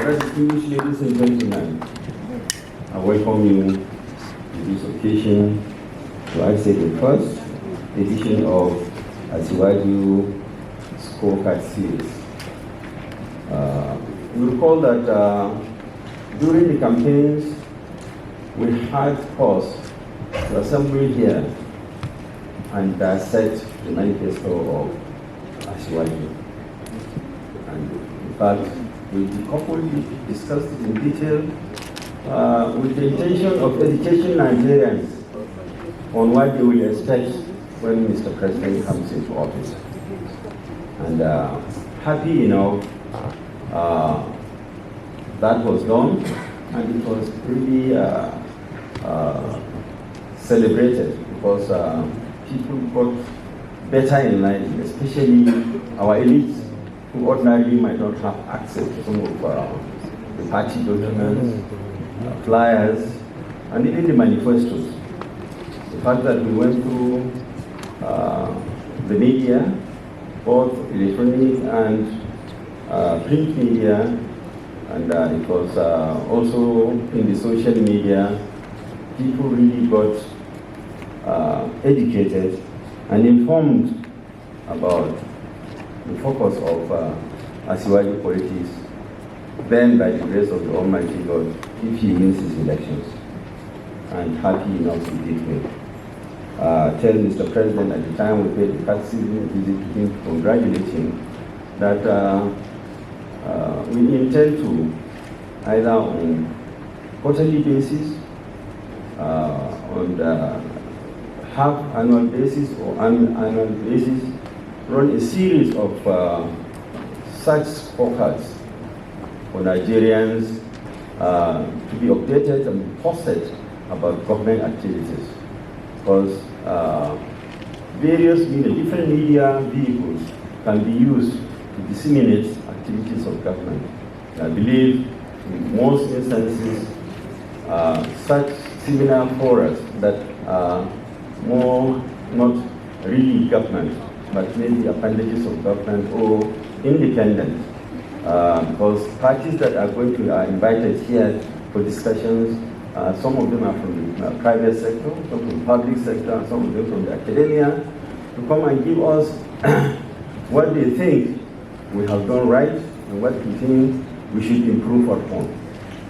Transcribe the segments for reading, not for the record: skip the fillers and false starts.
Distinguished ladies and gentlemen, I welcome you to this occasion to accept the first edition of Asiwaju Scorecard Series. You recall that during the campaigns, we had cause to assemble here and dissect the manifesto of Asiwaju. And in fact, we discussed it in detail with the intention of educating Nigerians on what they will expect when Mr. President comes into office. And happy enough, that was done, and it was really celebrated because people got better in life, especially our elites, who ordinarily might not have access to some of the party documents, flyers, and even the manifestos. The fact that we went through the media, both electronic and print media, and it was also in the social media, people really got educated and informed about the focus of Asiwaju politics, then by the grace of the Almighty God, if he wins his elections. And happy enough he did win. Tell Mr. President at the time we paid the courtesy visit to him, congratulate him, that we intend to either on quarterly basis, on the half-annual basis or annual basis, run a series of such scorecards for Nigerians to be updated and posted about government activities. Because different media vehicles can be used to disseminate activities of government. I believe in most instances, such similar forums that are more not really government, but maybe appendages of government or independent, because parties that are invited here for discussions, some of them are from the private sector, some from the public sector, some of them from the academia, to come and give us what they think we have done right and what we think we should improve upon.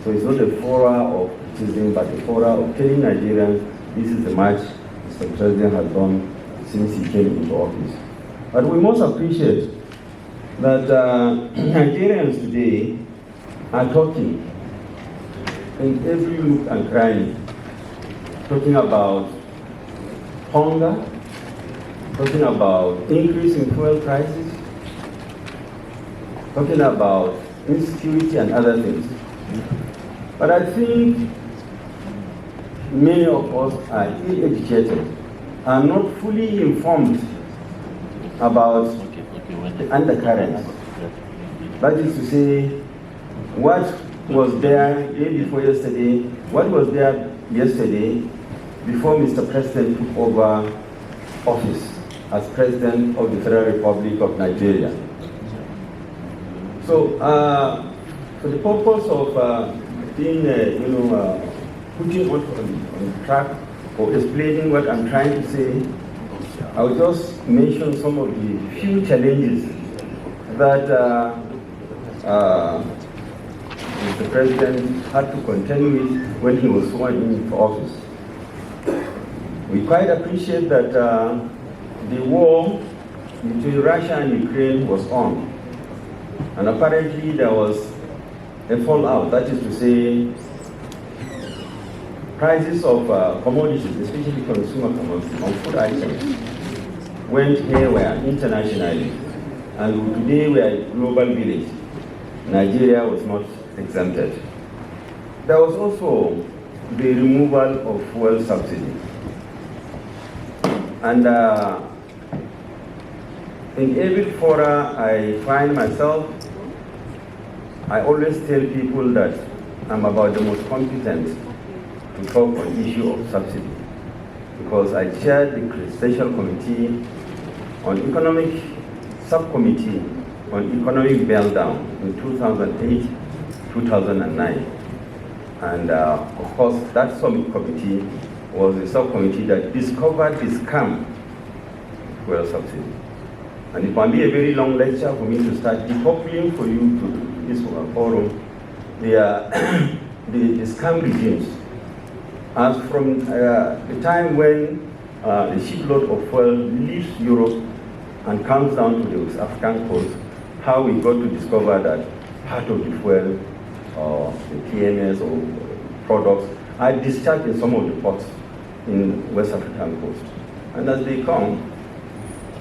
So it's not a fora of criticism, but a fora of telling Nigerians this is the match Mr. President has done since he came into office. But we must appreciate that Nigerians today are talking in every nook and cranny, talking about hunger, talking about increase in fuel prices, talking about insecurity and other things. But I think many of us are ill-educated, are not fully informed about the undercurrents. That is to say, what was there day before yesterday, what was there yesterday before Mr. President took over office as President of the Federal Republic of Nigeria. So, for the purpose of being, putting on track or explaining what I'm trying to say, I will just mention some of the few challenges that the President had to contend with when he was sworn into office. We quite appreciate that the war between Russia and Ukraine was on, and apparently there was a fallout, that is to say, prices of commodities, especially consumer commodities, on food items, went haywire internationally. And today we are a global village. Nigeria was not exempted. There was also the removal of fuel subsidy. And in every fora I find myself, I always tell people that I'm about the most competent to talk on the issue of subsidy, because I chaired the Special Committee on Economic Subcommittee on Economic Bail-Down in 2008, 2009. And of course, that summit committee was a subcommittee that discovered the scam fuel subsidy. And it might be a very long lecture for me to start decoupling for you to this forum the scam regimes. As from the time when the shipload of fuel leaves Europe and comes down to the West African coast, how we got to discover that part of the fuel or the PMS or products are discharged in some of the ports in West African coast. And as they come,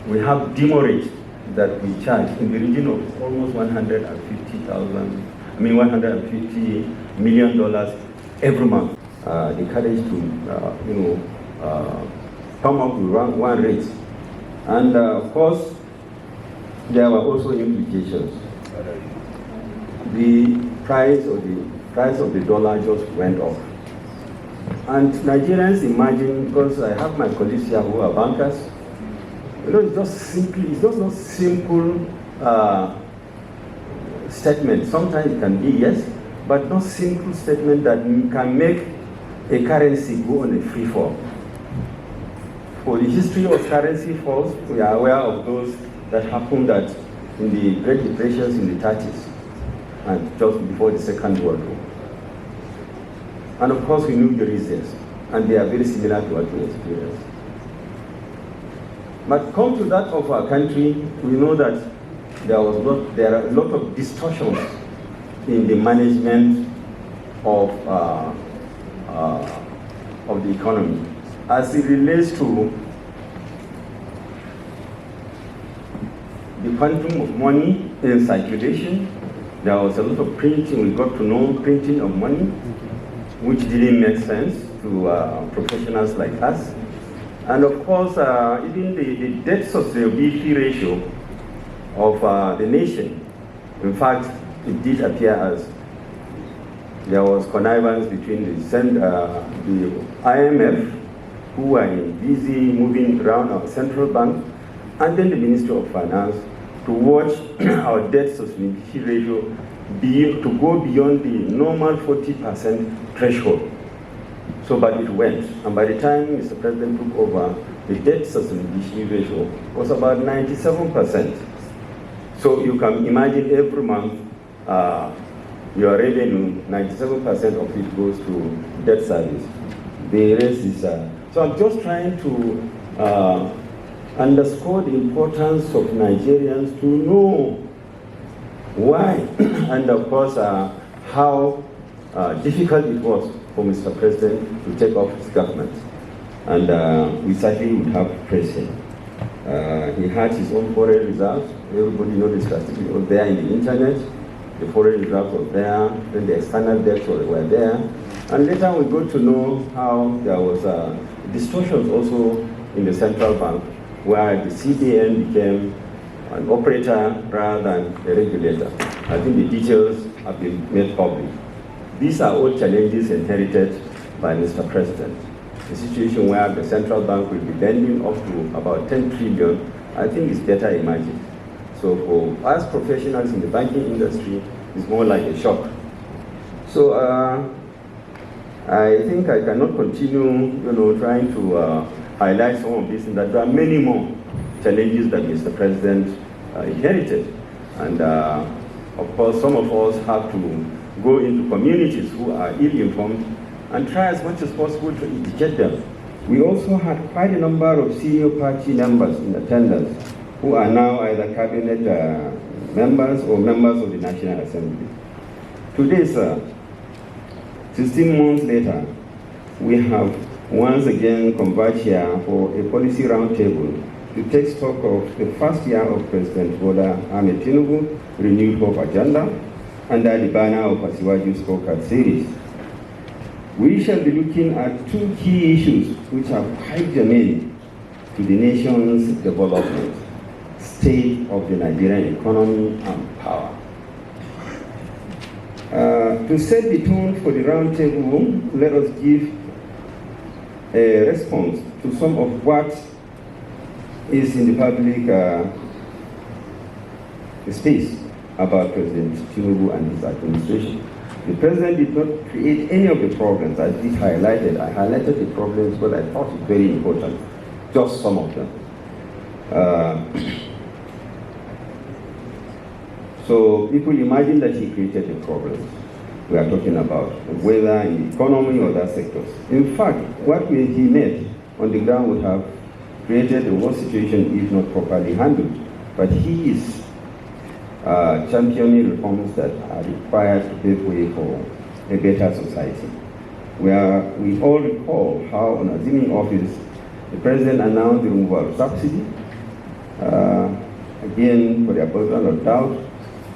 we have demurrage that we charge in the region of almost $150 million every month. The courage to, come up with one rate. And of course, there were also implications. The price of the dollar just went up. And Nigerians imagine, because I have my colleagues here who are bankers, it's just not simple statement. Sometimes it can be yes, but not simple statement that can make a currency go on a free fall. For the history of currency falls, we are aware of those that happened that in the Great Depressions in the 30s and just before the Second World War. And of course, we knew the reasons, and they are very similar to what we experienced. But come to that of our country, we know that there are a lot of distortions in the management of the economy as it relates to the quantum of money in circulation. There was a lot of printing. We got to know printing of money, which didn't make sense to professionals like us. And of course, even the debt sustainability ratio of the nation, in fact, it did appear as there was connivance between the IMF, who were busy moving around our central bank, and then the Ministry of Finance to watch our debt sustainability ratio to go beyond the normal 40% threshold. So, but it went, and by the time Mr. President took over, the debt sustainability ratio was about 97%. So you can imagine every month your revenue, 97% of it goes to debt service. The rest is, so I'm just trying to underscore the importance of Nigerians to know why, and of course how difficult it was for Mr. President to take off his government. And we certainly would have to praise him. He had his own foreign reserves. Everybody knows the statistics were there in the internet. The foreign reserves were there, then the external debts were there. And later we got to know how there was distortions also in the central bank, where the CBN became an operator rather than a regulator. I think the details have been made public. These are all challenges inherited by Mr. President. A situation where the central bank will be lending up to about 10 trillion, I think is better imagined. So for us professionals in the banking industry, it's more like a shock. So I think I cannot continue, trying to highlight some of this, and that there are many more challenges that Mr. President inherited. And of course, some of us have to go into communities who are ill-informed and try as much as possible to educate them. We also had quite a number of senior party members in attendance who are now either cabinet members or members of the National Assembly. Today, sir, 16 months later, we have once again converged here for a policy roundtable to take stock of the first year of President Bola Ahmed Tinubu Renewed Hope Agenda under the banner of Asiwaju Scorecard Series. We shall be looking at two key issues which are quite germane to the nation's development: state of the Nigerian economy and power. To set the tone for the roundtable, let us give a response to some of what is in the public space about President Tinubu and his administration. The president did not create any of the problems. I highlighted the problems, but I thought it very important, just some of them. So people imagine that he created the problems we are talking about, whether in the economy or other sectors. In fact, what he made on the ground would have created a worse situation if not properly handled. But he is championing reforms that are required to pave way for a better society. We all recall how, on assuming office, the president announced the removal of subsidy. Again, for the avoidance of doubt,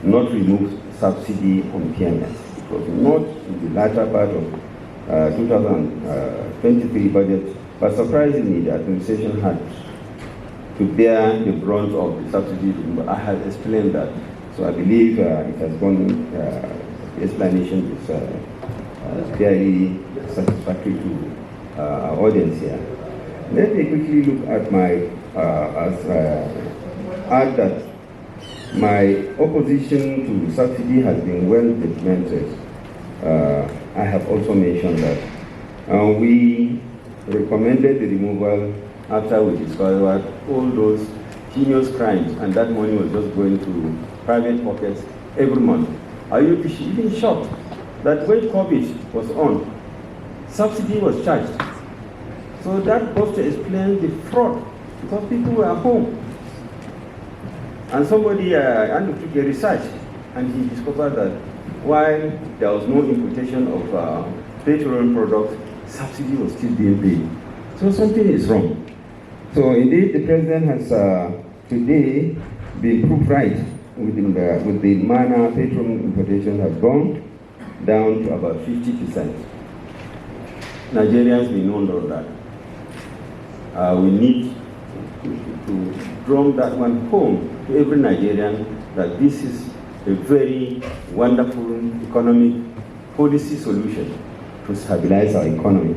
not remove subsidy on PMS. It was not in the latter part of 2023 budget, but surprisingly, the administration had to bear the brunt of the subsidy. I had explained that, so I believe it has gone. The explanation is very satisfactory to our audience here. Let me quickly look at my add that my opposition to subsidy has been well documented. I have also mentioned that we recommended the removal after we discovered all those heinous crimes, and that money was just going to private pockets every month. Are you even shocked that when COVID was on, subsidy was charged? So that goes to explain the fraud, because people were at home. And somebody undertook a research, and he discovered that while there was no importation of petroleum products, subsidy was still being paid. So something is wrong. So indeed, the president has today been proved right with the manner petroleum importation has gone down to about 50%. Nigerians may know all that. We need to drum that one home to every Nigerian that this is a very wonderful economic policy solution to stabilize our economy.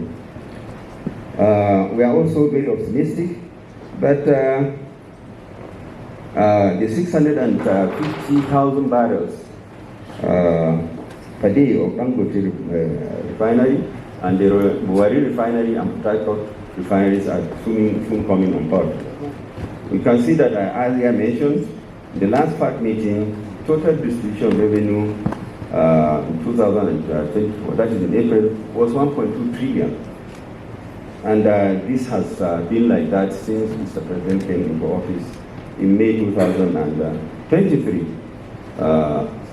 We are also very optimistic, but the 650,000 barrels per day of Dangote refinery and the Buwari refinery and Port refineries are soon coming on board. We can see that I earlier mentioned in the last FAC meeting, total distribution revenue in 2024, that is in April, was 1.2 trillion. And this has been like that since Mr. President came into office in May 2023,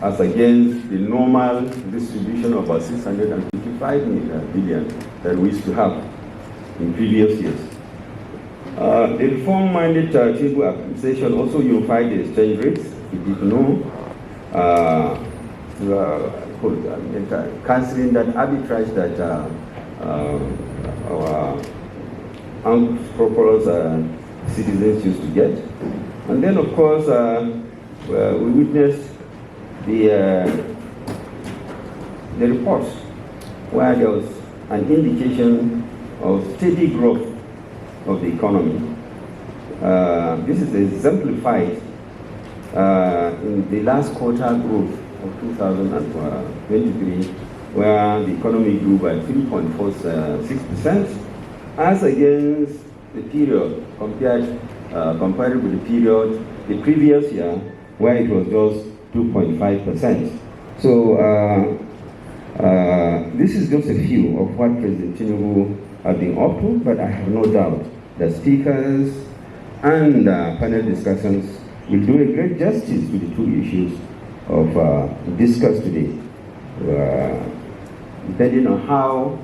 as against the normal distribution of about 655 billion that we used to have in previous years. The reform-minded table administration also unified the exchange rates. We did know, cancelling that arbitrage that our unscrupulous citizens used to get. And then, of course, we witnessed the reports where there was an indication of steady growth of the economy. This is exemplified in the last quarter growth of 2023, where the economy grew by 3.46%, as against the period compared with the period the previous year, where it was just 2.5%. So this is just a few of what President Tinubu has been up to, but I have no doubt that speakers and panel discussions will do a great justice to the two issues of discussed today, depending on how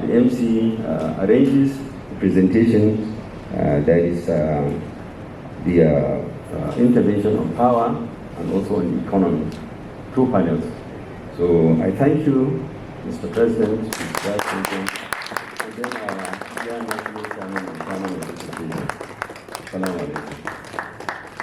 the MC arranges the presentation. There is the intervention on power and also on the economy, two panels. So I thank you, Mr. President, Mr. Vice President, and then our National Chairman and Chairman of the Association. Assalamu alaikum.